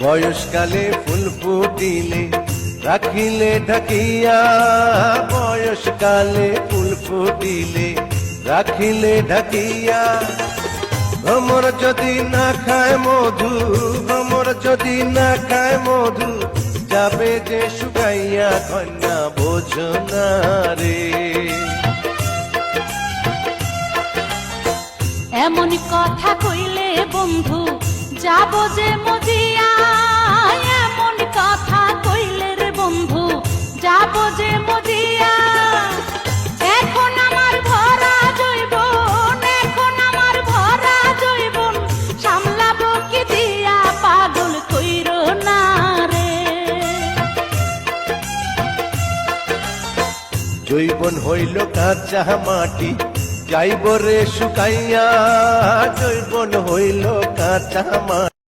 বয়সকালে ফুল ফুটিলে রাখিলে ঢাকিয়া, বয়সকালে ফুল ফুটিলে রাখিলে ঢাকিয়া। ভ্রমর যদি না খায় মধু, ভ্রমর যদি না খায় মধু, যাবে যে শুকাইয়া কন্যা বোঝো না রে। এমন কথা কইলে বন্ধু যাব যে মজিয়া, এমন কথা কইলে রে বন্ধু যাব যে মজিয়া। এখন আমার ভরা জৈবন, এখন আমার ভরা জৈবন, সামলাবো কি দিয়া পাগল কইরো না রে। জৈবন হইল কাঁচা মাটি, যাইব রে শুকাইয়া, জৈবন হইল কাঁচা মাটি।